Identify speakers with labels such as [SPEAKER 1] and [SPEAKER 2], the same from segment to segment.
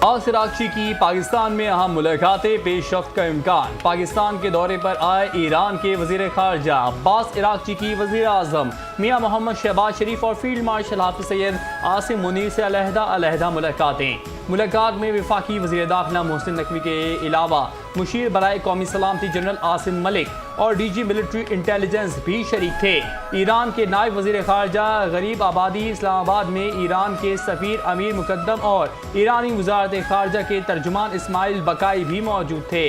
[SPEAKER 1] अब्बास इराक़ची की पाकिस्तान में अहम मुलाकातें, पेशरफ्त का इम्कान। पाकिस्तान के दौरे पर आए ईरान के वज़ीर ख़ारजा अब्बास इराक़ची की वज़ीर आज़म मियाँ मोहम्मद शहबाज शरीफ और फील्ड मार्शल हाफिज़ सैयद आसिम मुनीर से अलहदा मुलाकातें। मुलाकात में वफाकी वज़ीर दाखिला मोहसिन नकवी के अलावा मुशीर बराए कौमी सलामती जनरल आसिम मलिक और डीजी मिलिट्री इंटेलिजेंस भी शरीक थे। ईरान के नायब वज़ीर ख़ारजा गरीब आबादी इस्लामाबाद में ईरान के सफ़ीर अमीर मुकद्दम और ईरानी वज़ारत ख़ारजा के तर्जुमान इस्माइल बकाई भी मौजूद थे।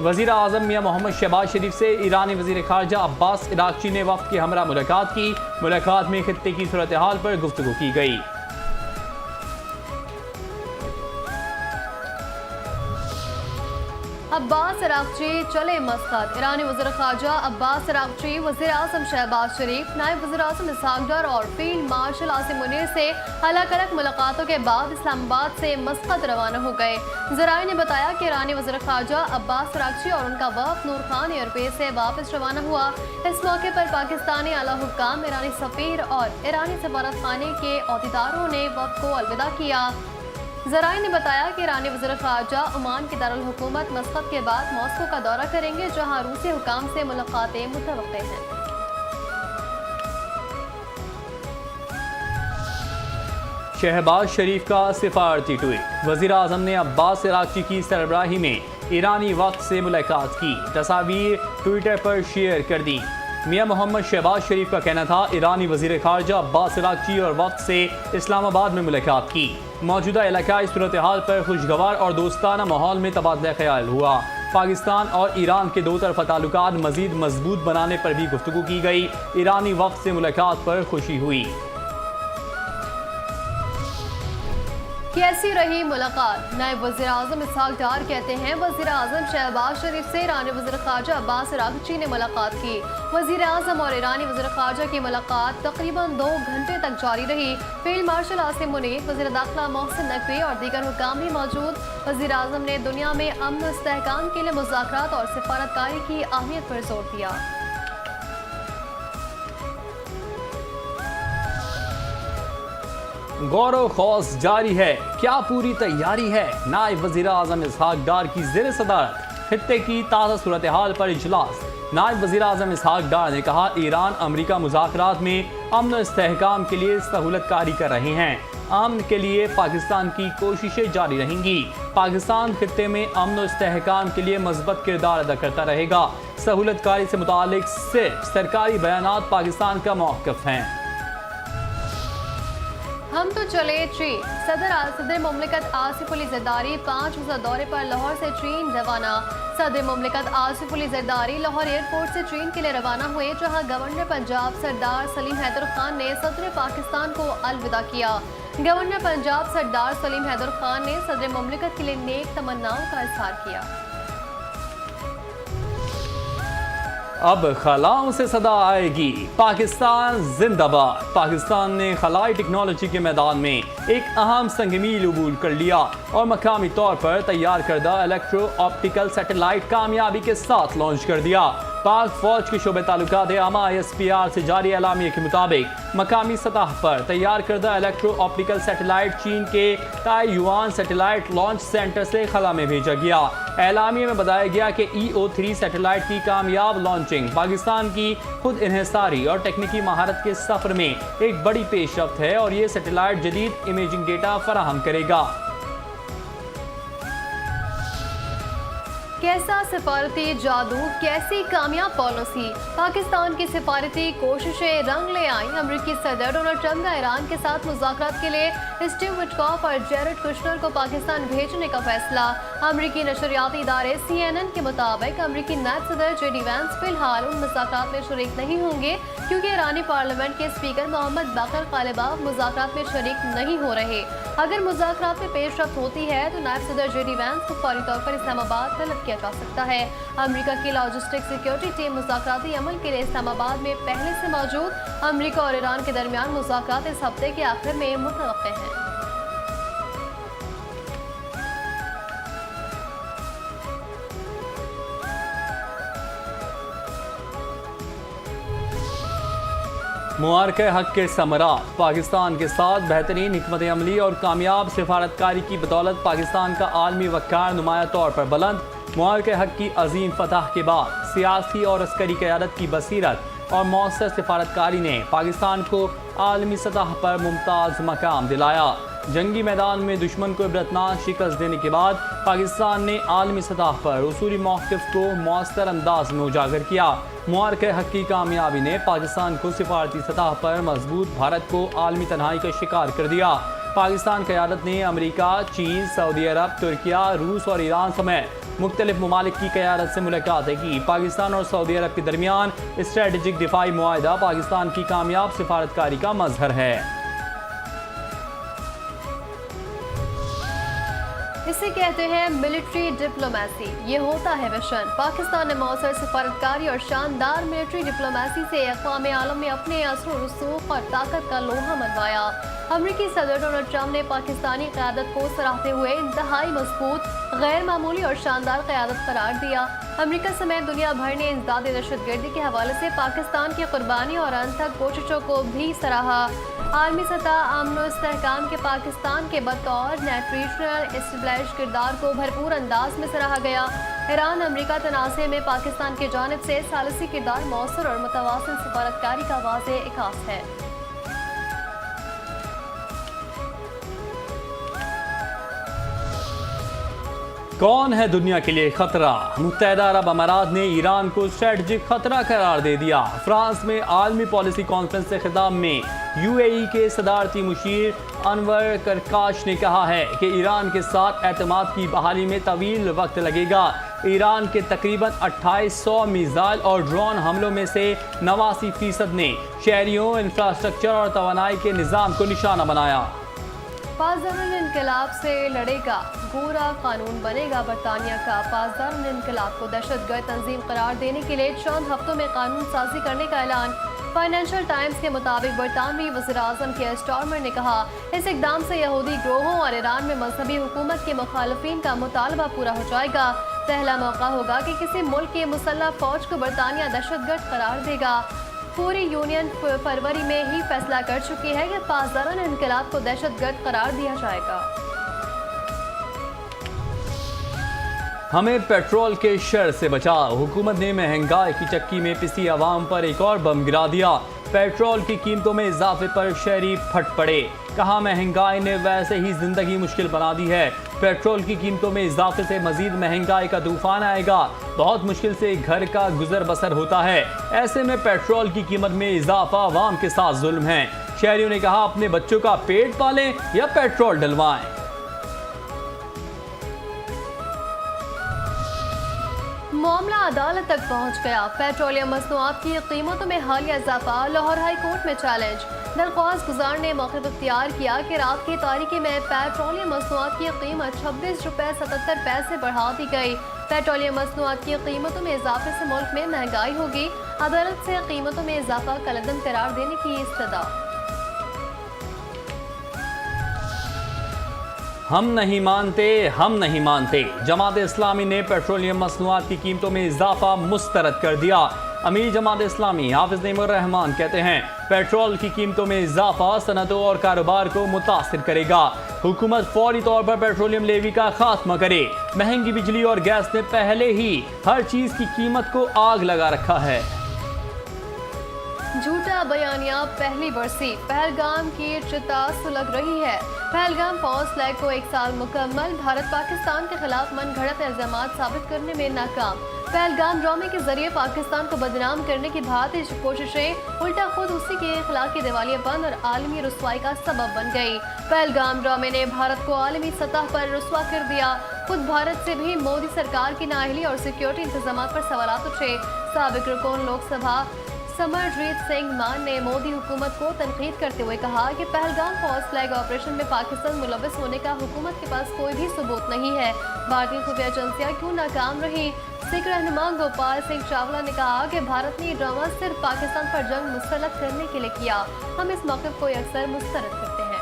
[SPEAKER 1] वज़ीर आज़म मियाँ मोहम्मद शहबाज शरीफ से ईरानी वज़ीर ख़ारजा अब्बास इराक़ची ने वफ़द के हमरा मुलाकात की। मुलाकात में खित्ते की सूरत हाल पर गुफ्तगू की गई।
[SPEAKER 2] अब्बास इराक़ची चले मस्कत। ईरानी वज़ीर ख़ारजा अब्बास इराक़ची, वज़ीर आज़म शहबाज शरीफ, नायब वज़ीर आज़म इसहाक़ डार और फील्ड मार्शल आसिम मुनीर से अलग अलग मुलाकातों के बाद इस्लामाबाद से मस्कत रवाना हो गए। ज़राए ने बताया कि ईरानी वज़ीर ख़ारजा अब्बास इराक़ची और उनका वफ़द नूर खान एयरबेस से वापस रवाना हुआ। इस मौके पर पाकिस्तानी आला हुक्काम, ईरानी सफ़ीर और ईरानी सफारत खाने के अहदेदारों ने वफ़द को अलविदा किया। ज़राए ने बताया कि ईरानी वज़ीर ख़ारजा ओमान के दारुल हुकूमत मस्कत के बाद मॉस्को का दौरा करेंगे, जहां रूसी हुकाम से मुलाकातें मुतवक्के हैं।
[SPEAKER 1] शहबाज शरीफ का सिफारती ट्वीट। वज़ीर आज़म ने अब्बास इराक़ची की सरबराही में ईरानी वफ़द से मुलाकात की। तस्वीर ट्विटर पर शेयर कर दी। मियाँ मोहम्मद शहबाज शरीफ का कहना था, ईरानी वज़ीर ख़ारजा अब्बास इराक़ची और वफ़द से इस्लामाबाद में मुलाकात की। मौजूदा इलाकाई सूरत हाल पर खुशगवार और दोस्ताना माहौल में तबादला ख्याल हुआ। पाकिस्तान और ईरान के दो तरफ़ा ताल्लुकात मज़ीद मजबूत बनाने पर भी गुफ्तगू की गई। ईरानी वफ़द से मुलाकात पर खुशी हुई।
[SPEAKER 2] कैसी रही मुलाकात? नायब वज़ीर आज़म इसहाक़ डार कहते हैं, वज़ीर आज़म शहबाज शरीफ से ईरानी वज़ीर ख़ारजा अब्बास इराक़ची ने मुलाकात की। वज़ीर आज़म और ईरानी वज़ीर ख़ारजा की मुलाकात तकरीबन 2 घंटे तक जारी रही। फील्ड मार्शल आसिम मुनीर, वज़ीर दाखिला मोहसिन नकवी और दीगर हुक्काम भी मौजूद। वज़ीर आज़म ने दुनिया में अमन और इस्तेहकाम के लिए मुज़ाकरात और सिफारतकारी की अहमियत पर जोर दिया।
[SPEAKER 1] गौरव खौस जारी है, क्या पूरी तैयारी है? नायब वज़ीर आज़म इसहाक़ डार की ज़ेर सदारत खित्ते की ताज़ा सूरत हाल पर इजलास। नायब वज़ीर आज़म इसहाक़ डार ने कहा, ईरान अमरीका मुज़ाकरात में अमन और इस्तेहकाम के लिए सहूलत कारी कर रहे हैं। अमन के लिए पाकिस्तान की कोशिशें जारी रहेंगी। पाकिस्तान खित्ते में अमन और इस्तेहकाम के लिए मज़बूत किरदार अदा करता रहेगा। सहूलत कारी से मुतालिक सिर्फ सरकारी बयानात पाकिस्तान का मौक़िफ़ हैं।
[SPEAKER 2] हम तो चले चीन। सदर मुमलिकत आसिफ अली ज़रदारी 5 रोज़ा दौरे पर लाहौर से चीन रवाना। सदर मुमलिकत आसिफ अली ज़रदारी लाहौर एयरपोर्ट से चीन के लिए रवाना हुए, जहां गवर्नर पंजाब सरदार सलीम हैदर खान ने सदर पाकिस्तान को अलविदा किया। गवर्नर पंजाब सरदार सलीम हैदर खान ने सदर मुमलिकत के लिए नेक तमन्नाओं का इज़हार किया।
[SPEAKER 1] अब खलाओं से सदा आएगी, पाकिस्तान जिंदाबाद। पाकिस्तान ने खलाई टेक्नोलॉजी के मैदान में एक अहम संगमील अबूल कर लिया और मकामी तौर पर तैयार करदा इलेक्ट्रो ऑप्टिकल सैटेलाइट कामयाबी के साथ लॉन्च कर दिया। पाक फौज के शोबे ताल्लुकात आमा ISPR से जारी एलामिया के मुताबिक मकामी सतह पर तैयार करदा इलेक्ट्रो ऑप्टिकल सैटेलाइट चीन के ताइयुआन सैटेलाइट लॉन्च सेंटर से खला में भेजा गया। एलामिया में बताया गया कि EO3 सैटेलाइट की कामयाब लॉन्चिंग पाकिस्तान की खुद इन्हिसारी और टेक्निकी महारत के सफर में एक बड़ी पेशरफ्त है और ये सैटेलाइट जदीद इमेजिंग डेटा फराहम करेगा।
[SPEAKER 2] कैसा सिफारती जादू, कैसी कामयाब पॉलिसी। पाकिस्तान की सिफारती कोशिशें रंग ले आई। अमेरिकी सदर डोनाल्ड ट्रंप का ईरान के साथ मुज़ाकरात के लिए स्टीव विटकॉफ और जेरेड कुशनर को पाकिस्तान भेजने का फैसला। अमेरिकी नशरियाती इदारे CNN के मुताबिक अमेरिकी नायब सदर JD वैंस फिलहाल उन मुज़ाकरात में शरीक नहीं होंगे, क्योंकि ईरानी पार्लियामेंट के स्पीकर मोहम्मद बाकर गालिबाफ मुज़ाकरात में शरीक नहीं हो रहे। अगर मुज़ाकरात में पेशरफ्त होती है तो नायब सदर JD वैंस को फौरी तौर पर इस्लामाबाद तलब किया जा सकता है। अमेरिका की लॉजिस्टिक सिक्योरिटी टीम मुज़ाकराती अमल के लिए इस्लामाबाद में पहले से मौजूद। अमेरिका और ईरान के दरमियान मुज़ाकरात इस हफ्ते के आखिर में मुतवक्के हैं।
[SPEAKER 1] मुआरके हक के समरात पाकिस्तान के साथ बेहतरीन हिकमत अमली और कामयाब सिफारतकारी की बदौलत पाकिस्तान का आलमी वक़ार नुमाया तौर पर बुलंद। मुआरके हक की अजीम फतह के बाद सियासी और अस्करी क़यादत की बसीरत और मौसर सिफारतकारी ने पाकिस्तान को आलमी सतह पर मुमताज़ मकाम दिलाया। जंगी मैदान में दुश्मन को इबरतनाक शिकस्त देने के बाद पाकिस्तान ने आलमी सतह पर उसूली मौक़िफ़ को मौसर अंदाज में उजागर किया। मुआरके हक की कामयाबी ने पाकिस्तान को सिफारती सतह पर मजबूत भारत को आलमी तन्हाई का शिकार कर दिया। पाकिस्तान क़यादत ने अमेरिका, चीन, सऊदी अरब, तुर्किया, रूस और ईरान समेत मुख्तलिफ ममालिक की क़यादत से मुलाकातें की। पाकिस्तान और सऊदी अरब के दरमियान स्ट्रेटजिक दिफाई मुआहिदा पाकिस्तान की कामयाब सिफारतकारी का मजहर है।
[SPEAKER 2] इसे कहते हैं मिलिट्री डिप्लोमेसी। ये होता है मिशन। पाकिस्तान ने मौसर सिफारतकारी और शानदार मिलिट्री डिप्लोमेसी से अक़वाम आलम में अपने असर और रसूख और ताकत का लोहा मनवाया। अमरीकी सदर डोनाल्ड ट्रंप ने पाकिस्तानी क़यादत को सराहते हुए इंतहाई मजबूत, गैर मामूली और शानदार क़यादत करार दिया। अमरीका समेत दुनिया भर ने इंसदाद दहशतगर्दी के हवाले से पाकिस्तान की कुर्बानी और अनथक कोशिशों को भी सराहा। आलमी सतह अमन और इस्तेहकाम के पाकिस्तान के बतौर नेटरीशनल एस्टेब्लिश किरदार को भरपूर अंदाज में सराहा गया। ईरान अमरीका तनाज़े में पाकिस्तान की जानिब से सालिसी किरदार मौसर और मुतवाज़िन सिफारतकारी का वाज़ेह इकास है।
[SPEAKER 1] कौन है दुनिया के लिए खतरा? मुत्तहिदा अरब अमारात ने ईरान को स्ट्रेटजिक खतरा करार दे दिया। फ्रांस में आलमी पॉलिसी कॉन्फ्रेंस से खिताब में यूएई के सदारती मुशीर अनवर करकाश ने कहा है कि ईरान के साथ एतमाद की बहाली में तवील वक्त लगेगा। ईरान के तकरीबन 2800 मिसाइल और ड्रोन हमलों में से 89% ने शहरियों, इंफ्रास्ट्रक्चर और तवानाई के निज़ाम को निशाना बनाया।
[SPEAKER 2] पासदार इनकलाब से लड़ेगा, गोरा कानून बनेगा बरतानिया का। पासदार इनकलाब को दहशतगर्द तंजीम करार देने के लिए चंद हफ्तों में कानून साजी करने का ऐलान। फाइनेंशियल टाइम्स के मुताबिक बरतानवी वज़ीर-ए-आज़म के स्टारमर ने कहा, इस इक़दाम से यहूदी ग्रोहों और ईरान में मजहबी हुकूमत के मुखालिफिन का मुतालबा पूरा हो जाएगा। पहला मौका होगा कि किसी मुल्क की मुसल्लह फौज को बरतानिया दहशतगर्द करार देगा। पूरी यूनियन फरवरी में ही फैसला कर चुकी है कि पासदारान इनकलाब को दहशतगर्द करार दिया जाएगा।
[SPEAKER 1] हमें पेट्रोल के शर से बचाओ। हुकूमत ने महंगाई की चक्की में पिसी आवाम पर एक और बम गिरा दिया। पेट्रोल की कीमतों में इजाफे पर शहरी फट पड़े। कहा, महंगाई ने वैसे ही जिंदगी मुश्किल बना दी है। पेट्रोल की कीमतों में इजाफे से मजीद महंगाई का तूफान आएगा। बहुत मुश्किल से घर का गुजर बसर होता है। ऐसे में पेट्रोल की कीमत में इजाफा अवाम के साथ जुल्म है। शहरियों ने कहा, अपने बच्चों का पेट पालें या पेट्रोल डलवाएं।
[SPEAKER 2] मामला अदालत तक पहुंच गया। पेट्रोलियम मसनूआत की कीमतों में हालिया इजाफा, लाहौर हाई कोर्ट में चैलेंज। दरख्वास्त गुजार ने मौक़िफ़ इख्तियार किया कि रात की तारीकी में पेट्रोलियम मसनूआत की कीमत 26 रुपये 77 पैसे बढ़ा दी गई। पेट्रोलियम मसनूआत की कीमतों में इजाफे से मुल्क में महंगाई होगी। अदालत से कीमतों में इजाफा कलअदम करार देने की इस्तदा।
[SPEAKER 1] हम नहीं मानते, हम नहीं मानते। जमात इस्लामी ने पेट्रोलियम मसनूआत की कीमतों में इजाफा मुस्तरद कर दिया। अमीर जमात इस्लामी हाफिज नईमुर रहमान कहते हैं, पेट्रोल की कीमतों में इजाफा सनतों और कारोबार को मुतासिर करेगा। हुकूमत फौरी तौर पर पेट्रोलियम लेवी का खात्मा करे। महंगी बिजली और गैस ने पहले ही हर चीज की कीमत को आग लगा रखा है।
[SPEAKER 2] झूठा बयानिया पहली बरसी, पहलगाम की चिता सुलग रही है। पहलगाम फौज फ्लैग को 1 साल मुकम्मल, भारत पाकिस्तान के खिलाफ मनगढ़ंत इल्जामात साबित करने में नाकाम। पहलगाम ड्रामे के जरिए पाकिस्तान को बदनाम करने की भारतीय कोशिशें उल्टा खुद उसी के इखलाकी दिवालियापन और आलमी रुसवाई का सबब बन गई। पहलगाम ड्रामे ने भारत को आलमी सतह पर रुसवा कर दिया। खुद भारत से भी मोदी सरकार की नाअहली और सिक्योरिटी इंतजाम पर सवालात उठे। साबिक रुकन लोकसभा समरजीत सिंह मान ने मोदी हुकूमत को तनकीद करते हुए कहा कि पहलगाम फौज फ्लैग ऑपरेशन में पाकिस्तान मुलविस होने का हुकूमत के पास कोई भी सबूत नहीं है। भारतीय खुफिया एजेंसियां क्यों नाकाम रही? सिख रहनुमा गोपाल सिंह चावला ने कहा कि भारत ने ये ड्रामा सिर्फ पाकिस्तान पर जंग मुस्तरद करने के लिए किया। हम इस मौक़िफ़ को अक्सर मुस्तरद करते हैं।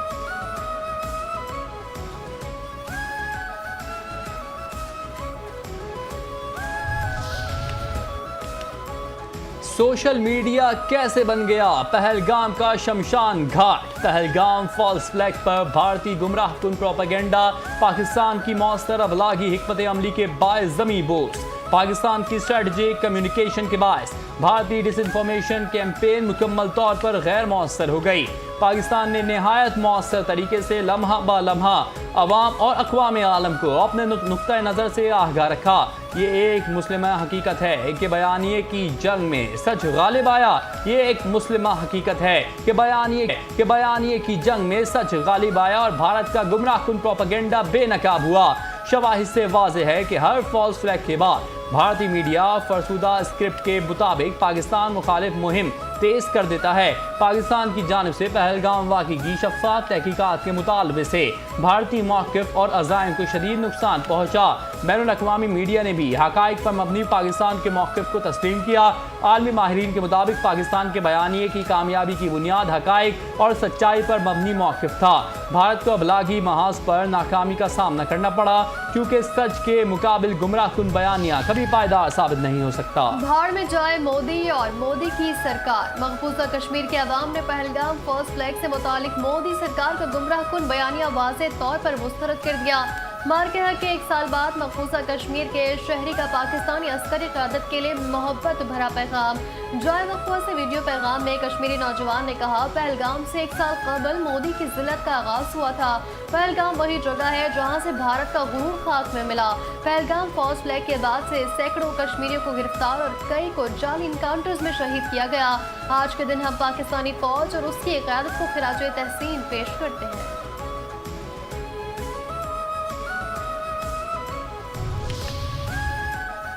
[SPEAKER 1] सोशल मीडिया कैसे बन गया पहलगाम का शमशान घाट। पहलगाम फॉल्स फ्लैग पर भारतीय गुमराहकुन प्रोपेगेंडा, पाकिस्तान की मौसर अबलागी हिकमत अमली के बायस ज़मीं बोझ। पाकिस्तान की स्ट्रेटजिक कम्युनिकेशन के बायस भारतीय डिसइंफॉर्मेशन कैंपेन मुकम्मल तौर पर गैर मौसर हो गई। पाकिस्तान ने नहायत मौसर तरीके से लम्हा ब लम्हा अवाम और अक़वाम आलम को अपने नुक्ता नज़र से आगाह रखा। ये एक मुस्लिमा हकीकत है कि बयानिए की जंग में सच गालिब आया। ये एक मुस्लिमा हकीकत है कि बयानिए की जंग में सच गालिब आया और भारत का गुमराहकुन प्रोपेगेंडा बेनकाब हुआ। शवाहिद से वाज़ेह है कि हर फॉल्स फ्लैग के बाद भारतीय मीडिया फरसुदा स्क्रिप्ट के मुताबिक पाकिस्तान मुखालिफ मुहिम तेज कर देता है। पाकिस्तान की जानिब से पहलगाम वाक़ई की शफ़ाफ़ तहकीकात के मुतालबे से भारतीय मौक़िफ़ और अज़ाइम को शदीद नुकसान पहुँचा। बैनुल अक़वामी मीडिया ने भी हक़ाइक़ पर मबनी पाकिस्तान के मौक़िफ़ को तस्लीम किया। आलमी माहिरीन के मुताबिक पाकिस्तान के बयानिए की कामयाबी की बुनियाद हक़ाइक़ और सच्चाई पर मबनी मौक़िफ़ था। भारत को अबलागी महाज पर नाकामी का सामना करना पड़ा क्योंकि सच के मुकाबिल गुमराहकुन बयानिया कभी पायदार साबित नहीं हो सकता।
[SPEAKER 2] भाड़ में जाए मोदी और मोदी की सरकार। मकबूजा कश्मीर के अवाम ने पहलगाम फर्स्ट फ्लैग से मुतालिक मोदी सरकार का गुमराहकुन बयानिया वाज़ेह तौर पर मुस्तरद कर दिया। मारकह के 1 साल बाद मकबूजा कश्मीर के शहरी का पाकिस्तानी अस्करी क़यादत के लिए मोहब्बत भरा पैगाम। जाए वक़्फ़ा से वीडियो पैगाम में कश्मीरी नौजवान ने कहा, पहलगाम से 1 साल कबल मोदी की ज़िल्लत का आगाज़ हुआ था। पहलगाम वही जगह है जहाँ से भारत का गुरूर खाक में मिला। पहलगाम फॉल्स फ्लैग के बाद से सैकड़ों कश्मीरियों को गिरफ्तार और कई को जाली इनकाउंटर्स में शहीद किया गया। आज के दिन हम पाकिस्तानी फ़ौज और उसकी क़यादत को खिराज तहसीन पेश करते हैं।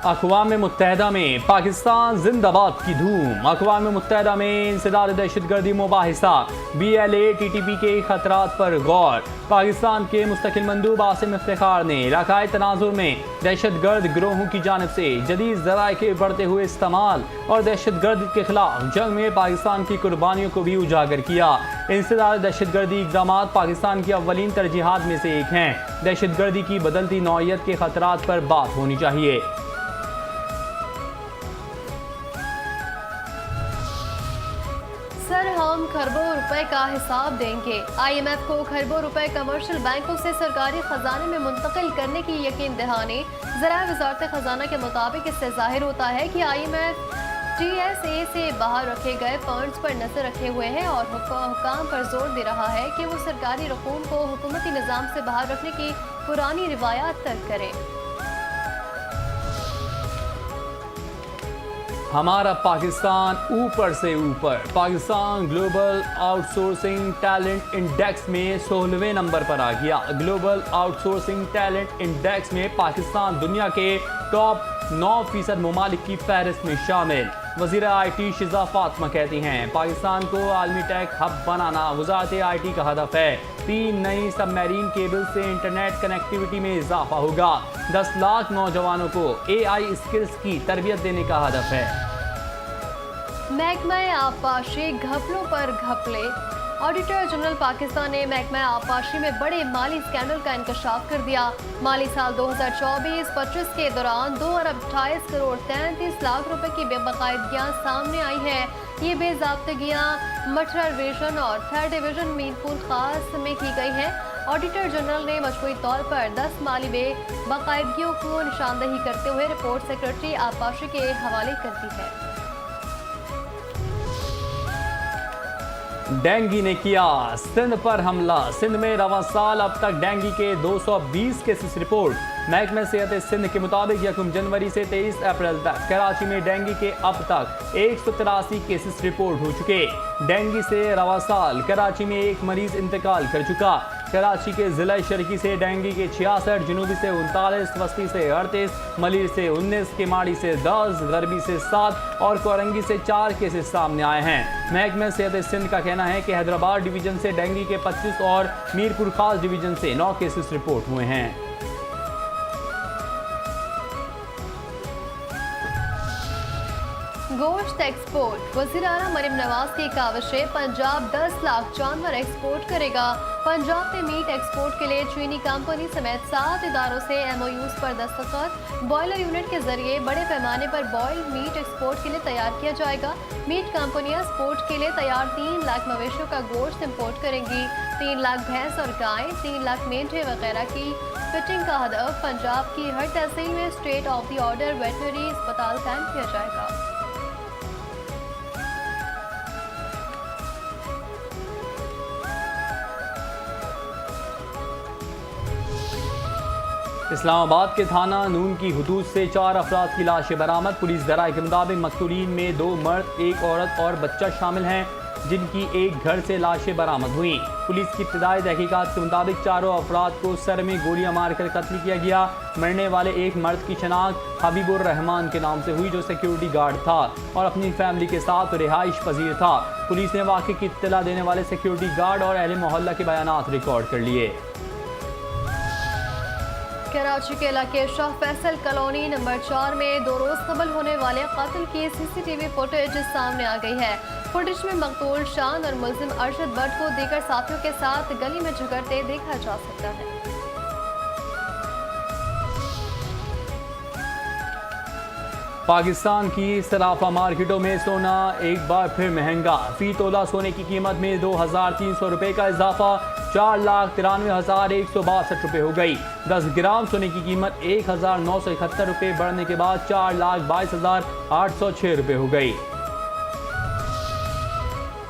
[SPEAKER 1] अक़वाम मुत्तहिदा में पाकिस्तान जिंदाबाद की धूम। अक़वाम मुत्तहिदा में इंसदाद दहशतगर्दी मुबाहिसा, BLA-TTP के खतरात पर गौर। पाकिस्तान के मुस्तकिल मंदूब आसिम इफ्तिखार ने इलाकाई तनाजुर में दहशतगर्द गिरोहों की जानिब से जदीद ज़राए के बढ़ते हुए इस्तेमाल और दहशतगर्द के खिलाफ जंग में पाकिस्तान की कुर्बानियों को भी उजागर किया। इंसदाद दहशतगर्दी इक़दाम पाकिस्तान की अव्वलीन तरजीहात में से एक हैं। दहशतगर्दी की बदलती नौइयत के खतरात पर बात होनी चाहिए।
[SPEAKER 2] सर, हम खरबों रुपए का हिसाब देंगे। IMF को खरबों रुपए कमर्शियल बैंकों से सरकारी खजाने में मुंतकिल करने की यकीन दहानी। ज़राए वज़ारत खजाना के मुताबिक इससे जाहिर होता है कि IMF TSA से बाहर रखे गए फंड्स पर नजर रखे हुए हैं और हुकाम पर जोर दे रहा है कि वो सरकारी रकूम को हुकूमती निज़ाम से बाहर रखने की पुरानी रिवायात तर्क करें।
[SPEAKER 1] हमारा पाकिस्तान ऊपर से ऊपर। Pakistan global outsourcing talent index में 16वें नंबर पर आ गया। ग्लोबल आउटसोर्सिंग टैलेंट इंडेक्स में पाकिस्तान दुनिया के टॉप 9% ममालिक की फहरिस्त में शामिल। वज़ीर IT शिज़ा फातिमा कहती हैं, पाकिस्तान को आलमी टेक हब बनाना वज़ारत IT का हदफ है। 3 नई सबमरीन केबल से इंटरनेट कनेक्टिविटी में इजाफा होगा। 10 लाख नौजवानों को AI स्किल्स की तरबियत देने का हदफ है।
[SPEAKER 2] महकमा आबपाशी घपलों पर घपले। ऑडिटर जनरल पाकिस्तान ने महकमा आबपाशी में बड़े माली स्कैंडल का इंकशाफ कर दिया। माली साल 2024-25 के दौरान 2 अरब 28 करोड़ 33 लाख रुपए की बेबाकायदगियाँ सामने आई हैं। ये बेज़ाब्तगियाँ मठरा डिवीजन और 3rd डिवीजन मीरपुर खास में की गई हैं। ऑडिटर जनरल ने मजमूई तौर पर 10 माली बेबाकायदगियों को निशानदही करते हुए रिपोर्ट सेक्रेटरी आबपाशी के हवाले कर दी है।
[SPEAKER 1] डेंगू ने किया सिंध पर हमला। सिंध में रवां साल अब तक डेंगू के 220 केसेस रिपोर्ट। महकमे सेहत सिंध के मुताबिक 1 जनवरी से 23 अप्रैल तक कराची में डेंगू के अब तक 183 केसेस रिपोर्ट हो चुके। डेंगू से रवां साल कराची में 1 मरीज इंतकाल कर चुका। कराची के जिला शर्की से डेंगू के 66, जनूबी से 39, वस्ती से 38, मलिर से 19, केमाड़ी से 10, गरबी से 7 और कोरंगी से 4 केसेस सामने आए हैं। महकमे सेहत सिंध का कहना है कि हैदराबाद डिवीजन से डेंगू के 25 और मीरपुर खास डिवीजन से 9 केसेस रिपोर्ट हुए हैं।
[SPEAKER 2] गोश्त एक्सपोर्ट। वज़ीर आला मरियम नवाज की काविश है, पंजाब 10 लाख जानवर एक्सपोर्ट करेगा। पंजाब में मीट एक्सपोर्ट के लिए चीनी कंपनी समेत 7 इदारों से MOUs पर दस्तखत। बॉयलर यूनिट के जरिए बड़े पैमाने पर बॉयल्ड मीट एक्सपोर्ट के लिए तैयार किया जाएगा। मीट कंपनियां एक्सपोर्ट के लिए तैयार 3 लाख मवेशियों का गोश्त इम्पोर्ट करेंगी। 3 लाख भैंस और गाय, 3 लाख मेंढे वगैरह की फिटिंग का हदफ पंजाब की हर तहसील में state of the order veterinary अस्पताल कायम किया जाएगा।
[SPEAKER 1] इस्लामाबाद के थाना नून की हुदूद से 4 अफराद की लाशें बरामद। पुलिस ज़राए के मुताबिक मकतूलीन में 2 मर्द, 1 औरत और बच्चा शामिल हैं, जिनकी एक घर से लाशें बरामद हुई। पुलिस की इब्तदाई तहकीकात के मुताबिक चारों अफराद को सर में गोलियां मारकर कत्ल किया गया। मरने वाले एक मर्द की शनाख्त हबीबुर रहमान के नाम से हुई, जो सिक्योरिटी गार्ड था और अपनी फैमिली के साथ रिहाइश पजीर था। पुलिस ने वाक़े की इत्तला देने वाले सिक्योरिटी गार्ड और अहले मोहल्ला के बयानात रिकॉर्ड कर लिए।
[SPEAKER 2] कराची के इलाके शाह फैसल कॉलोनी नंबर 4 में 2 रोज कबल होने वाले कत्ल की CCTV फुटेज सामने आ गई है। फुटेज में मकतूल शान और मुल्जिम अरशद भट्ट को दीगर साथियों के साथ गली में झगड़ते देखा जा सकता है।
[SPEAKER 1] पाकिस्तान की सराफा मार्केटों में सोना एक बार फिर महंगा। फी तोला सोने की कीमत में 2300 रुपये का इजाफा 4,93,162 रुपये हो गई। 10 ग्राम सोने की कीमत 1,971 रुपये बढ़ने के बाद 4,22,806 रुपये हो गई।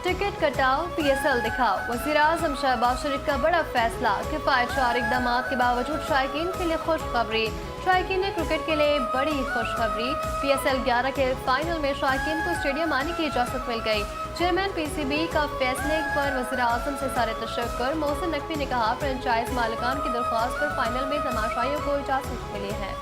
[SPEAKER 2] टिकट कटाओ, PSL दिखाओ। वज़ीर आज़म शहबाज शरीफ का बड़ा फैसला। किफ़ायतशार इक़दाम के बावजूद शायकीन के लिए खुशखबरी। शायकीन ने क्रिकेट के लिए बड़ी खुशखबरी। PSL 11 के फाइनल में शायकीन को स्टेडियम आने की इजाज़त मिल गई। चेयरमैन PCB का फैसले पर वज़ीर आज़म से सारे तशक्कुर। मोहसिन नकवी ने कहा, फ्रेंचाइज मालिकान की दरख्वास्त पर फाइनल में तमाशाइयों को इजाज़त मिली है।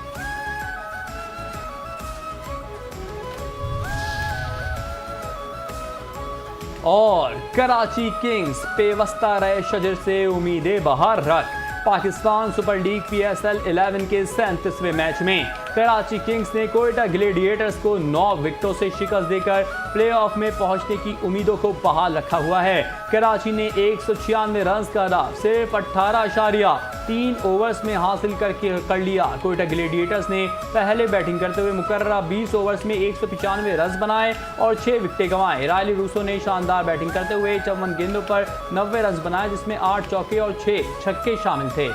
[SPEAKER 1] और कराची किंग्स पेवस्ता रहे शजर से उम्मीदें बाहर रख। पाकिस्तान सुपर लीग PSL 11 के 37वें मैच में कराची किंग्स ने कोयटा ग्लेडिएटर्स को 9 विकेटों से शिकस्त देकर प्लेऑफ में पहुंचने की उम्मीदों को बहाल रखा हुआ है। कराची ने 196 रन का हदफ सिर्फ 18.3 ओवर्स में हासिल कर लिया। कोयटा ग्लेडिएटर्स ने पहले बैटिंग करते हुए मुकर्ररा 20 ओवर्स में 195 रन बनाए और 6 विकेटें गंवाए। रायली रूसो ने शानदार बैटिंग करते हुए 54 गेंदों पर 90 रन बनाए, जिसमें 8 चौके और 6 छक्के शामिल थे।